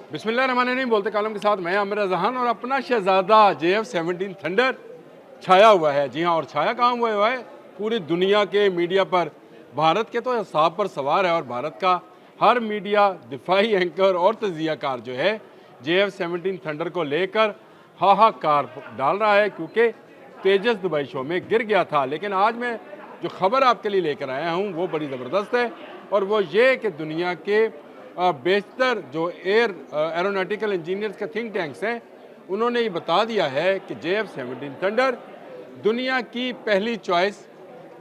बिस्मिल्लाहिर्रहमानिर्रहीम बोलते कालम के साथ मैं आमिर जहान और अपना शहजादा JF-17 थंडर छाया हुआ है। जी हाँ, और छाया कहाँ हुआ है? पूरी दुनिया के मीडिया पर। भारत के तो हिसाब पर सवार है और भारत का हर मीडिया दिफाई एंकर और तजियाकार जो है JF-17 थंडर को लेकर हाहाकार डाल रहा है, क्योंकि तेजस दुबई शो में गिर गया था। लेकिन आज मैं जो खबर आपके लिए लेकर आया हूँ वो बड़ी ज़बरदस्त है, और वो ये कि दुनिया के बेशतर जो एरोनॉटिकल इंजीनियर्स के थिंक टैंक्स हैं, उन्होंने ये बता दिया है कि JF-17 थंडर दुनिया की पहली चॉइस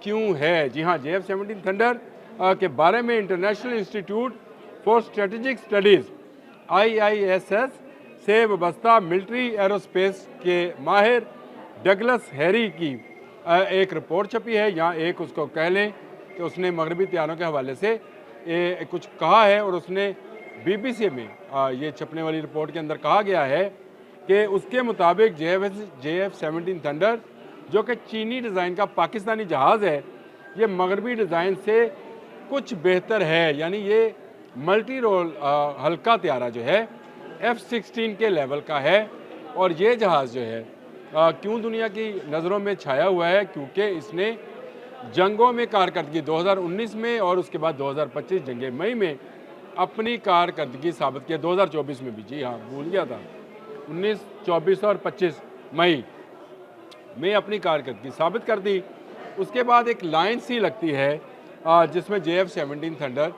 क्यों है। जी हाँ, JF-17 थंडर के बारे में international institute for strategic studies IISS से वाबस्ता मिलिट्री एरोस्पेस के माहिर डगलस हैरी की एक रिपोर्ट छपी है, या एक उसको कह लें कि उसने मगरबी त्यारों के हवाले से कुछ कहा है, और उसने BBC में ये छपने वाली रिपोर्ट के अंदर कहा गया है कि उसके मुताबिक JF-17 थंडर जो कि चीनी डिज़ाइन का पाकिस्तानी जहाज़ है, ये मगरबी डिज़ाइन से कुछ बेहतर है। यानी ये मल्टी रोल हल्का त्यारा जो है F-16 के लेवल का है। और ये जहाज़ जो है क्यों दुनिया की नज़रों में छाया हुआ है? क्योंकि इसने जंगों में कारकर्दगी 2019 में और उसके बाद 2025 जंगे मई में अपनी कारकर्दगी साबित किया। 2024 में भी, जी हाँ भूल गया था, 19, 24 और 25 मई में अपनी कारकर्दगी साबित कर दी। उसके बाद एक लाइन सी लगती है जिसमें JF-17 थंडर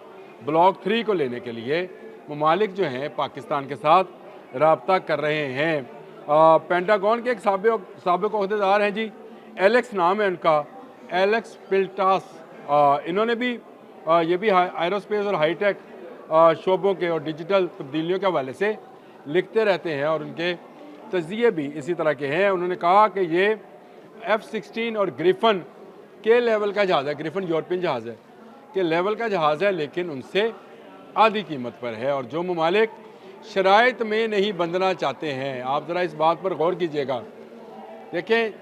ब्लॉक 3 को लेने के लिए ममालिक जो हैं पाकिस्तान के साथ रब्ता कर रहे हैं। पेंटागन के एक साबिक ओहदेदार हैं जी, एलेक्स नाम है उनका, एलेक्स पिल्टास। इन्होंने भी ये भी एरोस्पेस और हाईटेक शोबों के और डिजिटल तब्दीलियों के हवाले से लिखते रहते हैं, और उनके तजिए भी इसी तरह के हैं। उन्होंने कहा कि ये F-16 और ग्रिफन के लेवल का जहाज़ है, ग्रिफन यूरोपियन जहाज़ है के लेवल का जहाज़ है, लेकिन उनसे आधी कीमत पर है। और जो ममालिक शराइत में नहीं बंधना चाहते हैं, आप ज़रा इस बात पर गौर कीजिएगा। देखें,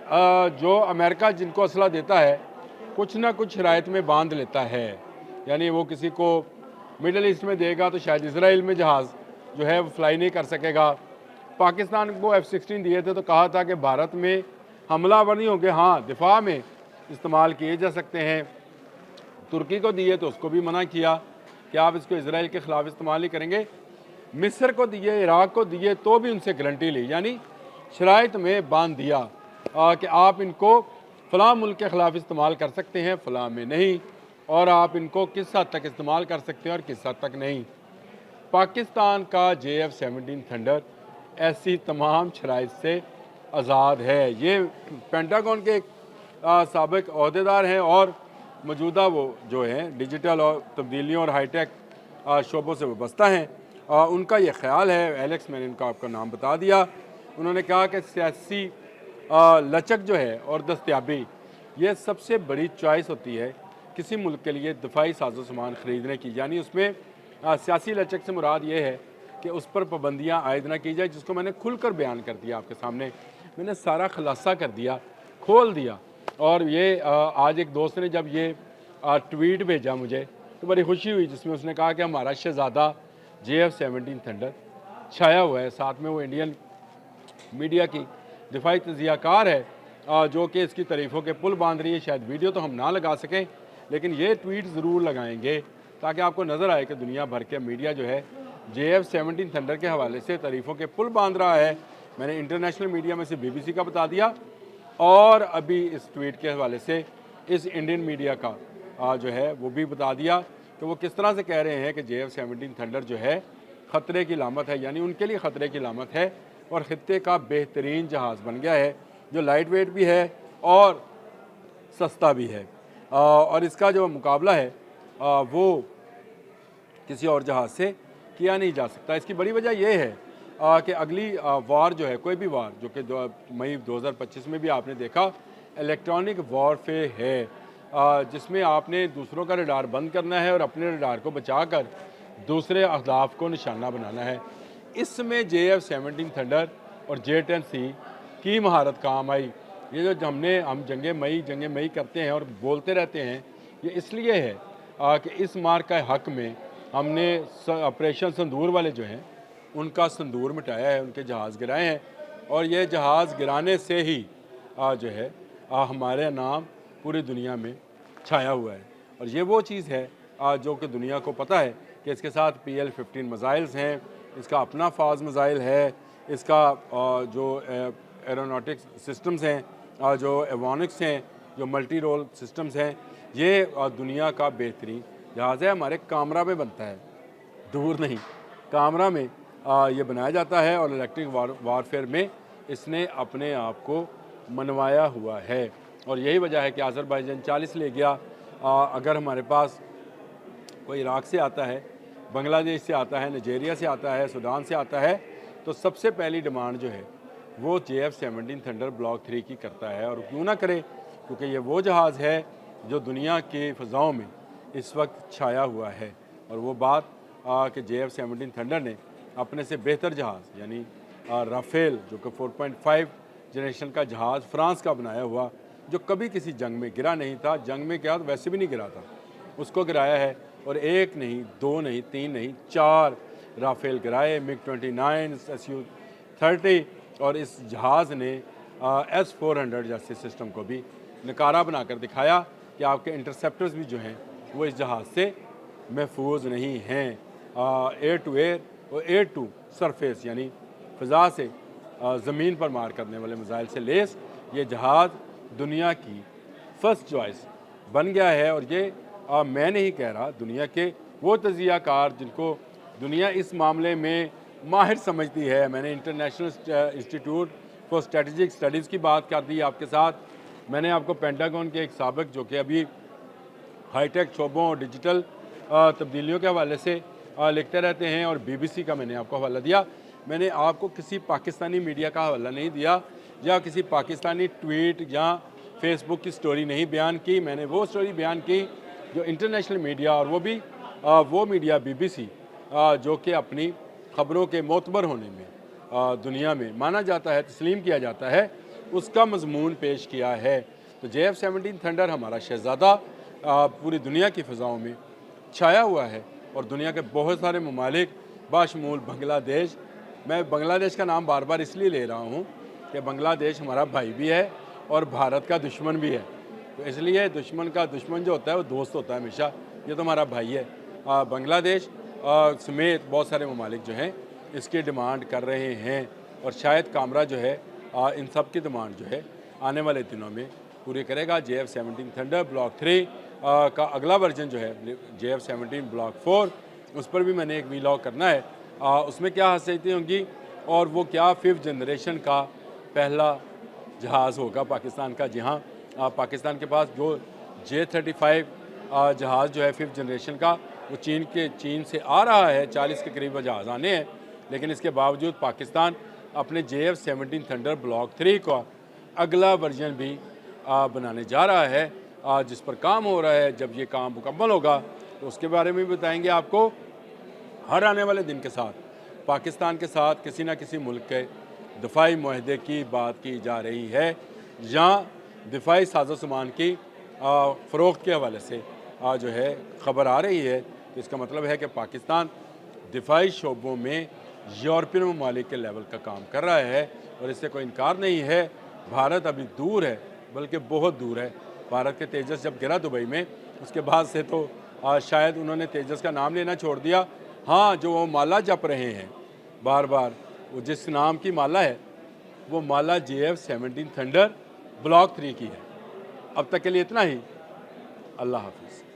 जो अमेरिका जिनको असला देता है कुछ ना कुछ शराइत में बांध लेता है। यानी वो किसी को मिडल ईस्ट में देगा तो शायद इसराइल में जहाज़ जो है वो फ्लाई नहीं कर सकेगा। पाकिस्तान को F-16 दिए थे तो कहा था कि भारत में हमलावर नहीं होंगे, हाँ दिफा में इस्तेमाल किए जा सकते हैं। तुर्की को दिए तो उसको भी मना किया कि आप इसको इसराइल के ख़िलाफ़ इस्तेमाल नहीं करेंगे। मिस्र को दिए, इराक़ को दिए, तो भी उनसे गारंटी ली, यानी शराइत में बांध दिया कि आप इनको फ़लाँ मुल्क के ख़िलाफ़ इस्तेमाल कर सकते हैं, फ़लाँ में नहीं, और आप इनको किस हद तक इस्तेमाल कर सकते हैं और किस हद तक नहीं। पाकिस्तान का JF-17 थंडर ऐसी तमाम शराइत से आज़ाद है। ये पेंटागन के एक साबिक ओहदेदार हैं और मौजूदा वो जो हैं डिजिटल और तब्दीलियों और हाईटेक शोबों से वाबस्ता हैं। उनका ये ख्याल है, एलेक्स, मैंने इनका आपका नाम बता दिया। उन्होंने कहा कि सियासी लचक जो है और दस्तयाबी, ये सबसे बड़ी चॉइस होती है किसी मुल्क के लिए दिफाई साजो सामान ख़रीदने की। यानी उसमें सियासी लचक से मुराद ये है कि उस पर पाबंदियाँ आयद ना की जाए, जिसको मैंने खुलकर बयान कर दिया आपके सामने। मैंने सारा खुलासा कर दिया, खोल दिया। और ये आज एक दोस्त ने जब ये ट्वीट भेजा मुझे तो बड़ी खुशी हुई, जिसमें उसने कहा कि हमारा शहज़ादा JF-17 थंडर छाया हुआ है। साथ में वो इंडियन मीडिया की दिफाई तजियाकार है जो कि इसकी तारीफ़ों के पुल बांध रही है। शायद वीडियो तो हम ना लगा सकें, लेकिन ये ट्वीट ज़रूर लगाएंगे ताकि आपको नज़र आए कि दुनिया भर के मीडिया जो है JF-17 थंडर के हवाले से तारीफ़ों के पुल बांध रहा है। मैंने इंटरनेशनल मीडिया में से BBC का बता दिया, और अभी इस ट्वीट के हवाले से इस इंडियन मीडिया का जो है वो भी बता दिया कि वो किस तरह से कह रहे हैं कि JF-17 थंडर जो है ख़तरे की लामत है, यानी उनके लिए ख़तरे की लामत है, और ख़ित्ते का बेहतरीन जहाज़ बन गया है जो लाइट वेट भी है और सस्ता भी है। और इसका जो मुकाबला है वो किसी और जहाज़ से किया नहीं जा सकता। इसकी बड़ी वजह यह है कि अगली वार जो है, कोई भी वार, जो कि मई 2025 में भी आपने देखा, इलेक्ट्रॉनिक वॉरफेयर है, जिसमें आपने दूसरों का रडार बंद करना है और अपने रडार को बचाकर दूसरे अहदाफ को निशाना बनाना है। इसमें JF-17 थंडर और J-10C की महारत काम आई। ये जो हम जंगे मई करते हैं और बोलते रहते हैं, ये इसलिए है कि इस मार का हक़ में हमने ऑपरेशन संदूर वाले जो हैं उनका संदूर मिटाया है, उनके जहाज़ गिराए हैं और ये जहाज़ गिराने से ही जो है हमारे नाम पूरी दुनिया में छाया हुआ है। और ये वो चीज़ है जो कि दुनिया को पता है कि इसके साथ PL-15 मिसाइल्स हैं, इसका अपना फाज मिसाइल है, इसका जो एरोनॉटिक्स सिस्टम्स हैं, जो एवोनिक्स हैं, जो मल्टी रोल सिस्टम्स हैं, ये दुनिया का बेहतरीन जहाज़ है। हमारे कामरा में बनता है, दूर नहीं, कामरा में ये बनाया जाता है और इलेक्ट्रिक वारफेयर में इसने अपने आप को मनवाया हुआ है। और यही वजह है कि अज़रबैजान 40 ले गया। अगर हमारे पास कोई इराक से आता है, बांग्लादेश से आता है, नाइजीरिया से आता है, सूडान से आता है, तो सबसे पहली डिमांड जो है वो JF-17 थंडर ब्लॉक 3 की करता है। और क्यों ना करे, क्योंकि ये वो जहाज़ है जो दुनिया की फ़ज़ाओं में इस वक्त छाया हुआ है। और वो बात कि JF-17 थंडर ने अपने से बेहतर जहाज़ यानी राफेल, जो कि 4.5 जनरेशन का जहाज़ फ्रांस का बनाया हुआ, जो कभी किसी जंग में गिरा नहीं था, जंग में क्या तो वैसे भी नहीं गिरा था, उसको गिराया है। और एक नहीं, दो नहीं, तीन नहीं, 4 राफेल गिराए, MiG-29, Su-30। और इस जहाज़ ने S-400 जैसे सिस्टम को भी नकारा बनाकर दिखाया कि आपके इंटरसेप्टर्स भी जो हैं वो इस जहाज़ से महफूज नहीं हैं। एयर टू एयर और एयर टू सरफेस यानी फ़िज़ा से ज़मीन पर मार करने वाले मिसाइल से लेस ये जहाज़ दुनिया की फ़र्स्ट चॉइस बन गया है। और ये मैं नहीं कह रहा, दुनिया के वो तजियाकार जिनको दुनिया इस मामले में माहिर समझती है। मैंने international institute for strategic studies की बात कर दी आपके साथ, मैंने आपको पेंटागन के एक साबिक जो कि अभी हाईटेक शोबों और डिजिटल तब्दीलियों के हवाले से लिखते रहते हैं, और BBC का मैंने आपको हवाला दिया। मैंने आपको किसी पाकिस्तानी मीडिया का हवाला नहीं दिया या किसी पाकिस्तानी ट्वीट या फेसबुक की स्टोरी नहीं बयान की। मैंने वो स्टोरी बयान की जो इंटरनेशनल मीडिया, और वो भी वो मीडिया BBC जो कि अपनी ख़बरों के मोतबर होने में दुनिया में माना जाता है, तस्लीम किया जाता है, उसका मजमून पेश किया है। तो JF-17 थंडर हमारा शहज़ादा पूरी दुनिया की फ़ज़ाओं में छाया हुआ है और दुनिया के बहुत सारे ममालिक बाशमूल बांग्लादेश, मैं बांग्लादेश का नाम बार बार इसलिए ले रहा हूँ कि बांग्लादेश हमारा भाई भी है और भारत का दुश्मन भी है। तो इसलिए दुश्मन का दुश्मन जो होता है वो दोस्त होता है हमेशा। ये तो हमारा भाई है। बांग्लादेश समेत बहुत सारे ममालिक जो हैं इसकी डिमांड कर रहे हैं, और शायद कामरा जो है इन सब की डिमांड जो है आने वाले दिनों में पूरी करेगा। JF-17 थंडर ब्लॉक 3 का अगला वर्जन जो है JF-17 ब्लॉक 4, उस पर भी मैंने एक वीलॉग करना है। उसमें क्या खासियतें होंगी और वो क्या 5th जनरेशन का पहला जहाज़ होगा पाकिस्तान का। जी हाँ, पाकिस्तान के पास जो J-35 जहाज़ जो है 5th जनरेशन का, वो चीन से आ रहा है, 40 के करीब जहाज़ आने हैं, लेकिन इसके बावजूद पाकिस्तान अपने JF-17 थंडर ब्लॉक 3 का अगला वर्जन भी बनाने जा रहा है, जिस पर काम हो रहा है। जब ये काम मुकम्मल होगा तो उसके बारे में भी बताएंगे आपको। हर आने वाले दिन के साथ पाकिस्तान के साथ किसी न किसी मुल्क के दिफाई मुआहदे की बात की जा रही है या दिफाई साजो सामान की फ़रोख्त के हवाले से जो है ख़बर आ रही है। तो इसका मतलब है कि पाकिस्तान दिफाई शोबों में यूरोपियन ममालिक के लेवल का काम कर रहा है, और इससे कोई इनकार नहीं है। भारत अभी दूर है, बल्कि बहुत दूर है। भारत के तेजस जब गिरा दुबई में, उसके बाद से तो शायद उन्होंने तेजस का नाम लेना छोड़ दिया। हाँ, जो वो माला जप रहे हैं बार बार, वो जिस नाम की माला है वो माला JF-17 थंडर ब्लॉक 3 की है। अब तक के लिए इतना ही। अल्लाह हाफ़िज़।